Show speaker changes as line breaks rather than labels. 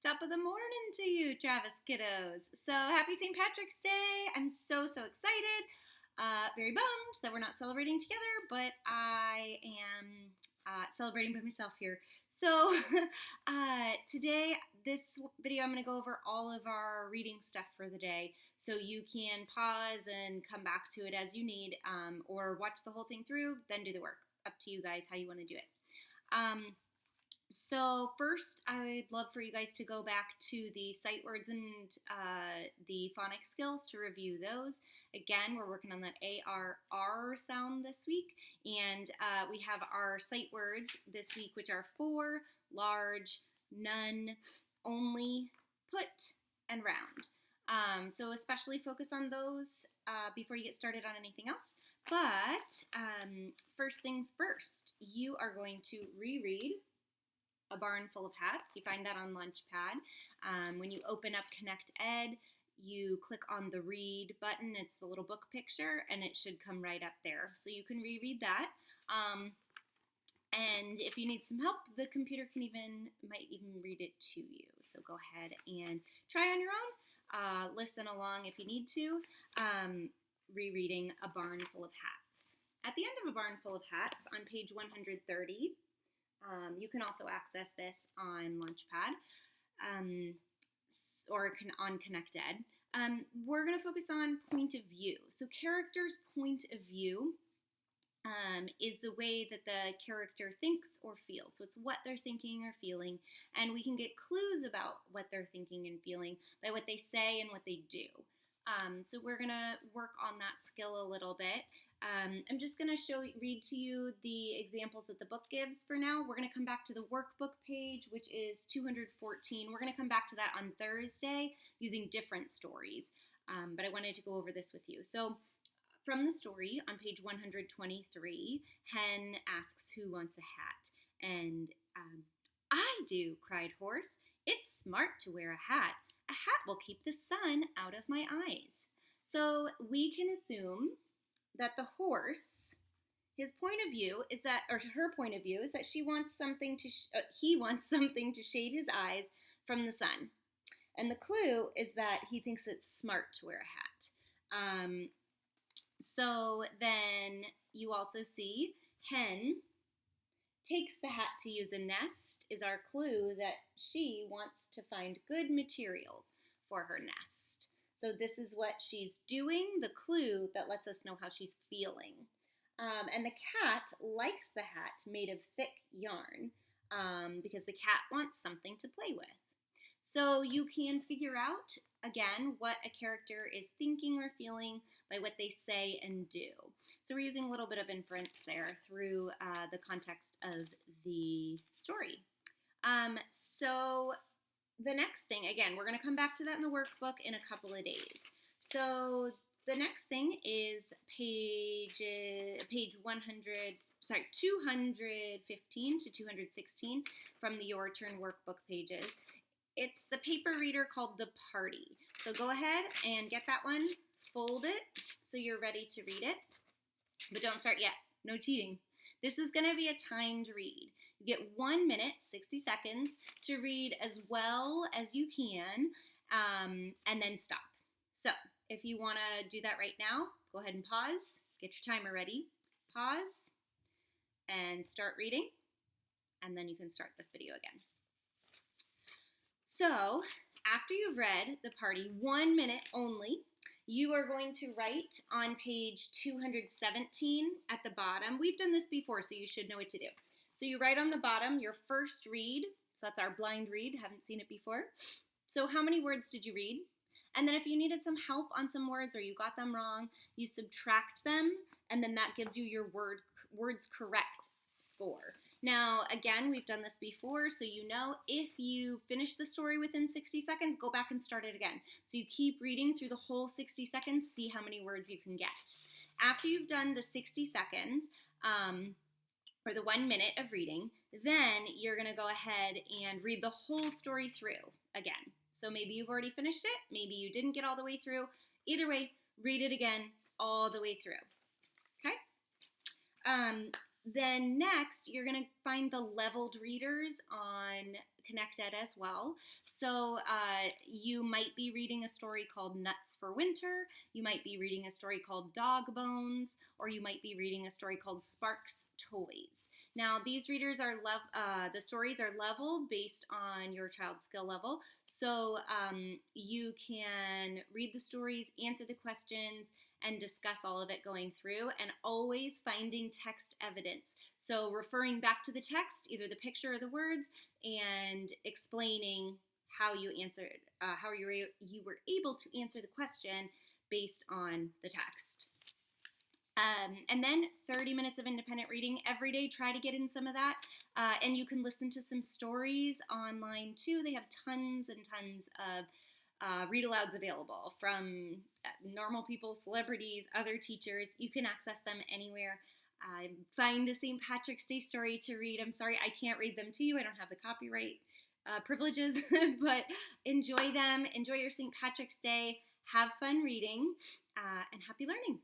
Top of the morning to you, Travis kiddos. So happy St. Patrick's Day. I'm so excited. Very bummed that we're not celebrating together, but I am celebrating by myself here. So today, this video, I'm going to go over all of our reading stuff for the day. So you can pause and come back to it as you need, or watch the whole thing through, then do the work. Up to you guys how you want to do it. So first, I'd love for you guys to go back to the sight words and the phonics skills to review those. Again, we're working on that ARR sound this week, and we have our sight words this week, which are for, large, none, only, put, and round. So especially focus on those before you get started on anything else. But first things first, you are going to reread A Barn Full of Hats. You find that on Launchpad. When you open up Connect Ed, you click on the read button. It's the little book picture, and it should come right up there. So you can reread that. And if you need some help, the computer might even read it to you. So go ahead and try on your own. Listen along if you need to. Rereading A Barn Full of Hats. At the end of A Barn Full of Hats, on page 130, you can also access this on Launchpad or on Connect Ed. We're going to focus on point of view. So character's point of view is the way that the character thinks or feels. So it's what they're thinking or feeling, and we can get clues about what they're thinking and feeling by what they say and what they do. So we're going to work on that skill a little bit. I'm just going to read to you the examples that the book gives for now. We're going to come back to the workbook page, which is 214. We're going to come back to that on Thursday using different stories, but I wanted to go over this with you. So from the story on page 123, Hen asks who wants a hat, and I do, cried Horse. It's smart to wear a hat. A hat will keep the sun out of my eyes. So we can assume that the horse, his point of view is that, or her point of view is that she wants something to, he wants something to shade his eyes from the sun. And the clue is that he thinks it's smart to wear a hat. So then you also see Hen takes the hat to use a nest is our clue that she wants to find good materials for her nest. So this is what she's doing, the clue that lets us know how she's feeling. And the cat likes the hat made of thick yarn because the cat wants something to play with. So you can figure out, again, what a character is thinking or feeling by what they say and do. So we're using a little bit of inference there through the context of the story. So the next thing, again, we're going to come back to that in the workbook in a couple of days. So the next thing is page 215 to 216 from the Your Turn workbook pages. It's the paper reader called The Party. So go ahead and get that one, fold it so you're ready to read it. But don't start yet. No cheating. This is going to be a timed read. You get 1 minute, 60 seconds to read as well as you can, and then stop. So if you want to do that right now, go ahead and pause. Get your timer ready. Pause and start reading, and then you can start this video again. So after you've read The Party, 1 minute only, you are going to write on page 217 at the bottom. We've done this before, so you should know what to do. So you write on the bottom your first read. So that's our blind read. Haven't seen it before. So how many words did you read? And then if you needed some help on some words or you got them wrong, you subtract them, and then that gives you your words correct score. Now, again, we've done this before, so you know if you finish the story within 60 seconds, go back and start it again. So you keep reading through the whole 60 seconds, see how many words you can get. After you've done the 60 seconds, or the 1 minute of reading, then you're going to go ahead and read the whole story through again. So maybe you've already finished it, maybe you didn't get all the way through. Either way, read it again all the way through. Okay? Then next, you're going to find the leveled readers on Connect Ed as well. So you might be reading a story called Nuts for Winter, you might be reading a story called Dog Bones, or you might be reading a story called Sparks Toys. Now, these readers are the stories are leveled based on your child's skill level. So you can read the stories, answer the questions, and discuss all of it going through, and always finding text evidence. So referring back to the text, either the picture or the words, and explaining how you answered, how you were able to answer the question based on the text. And then 30 minutes of independent reading every day. Try to get in some of that. And you can listen to some stories online too. They have tons and tons of read-alouds available from normal people, celebrities, other teachers. You can access them anywhere. Find a St. Patrick's Day story to read. I'm sorry, I can't read them to you. I don't have the copyright privileges, but enjoy them. Enjoy your St. Patrick's Day. Have fun reading, and happy learning.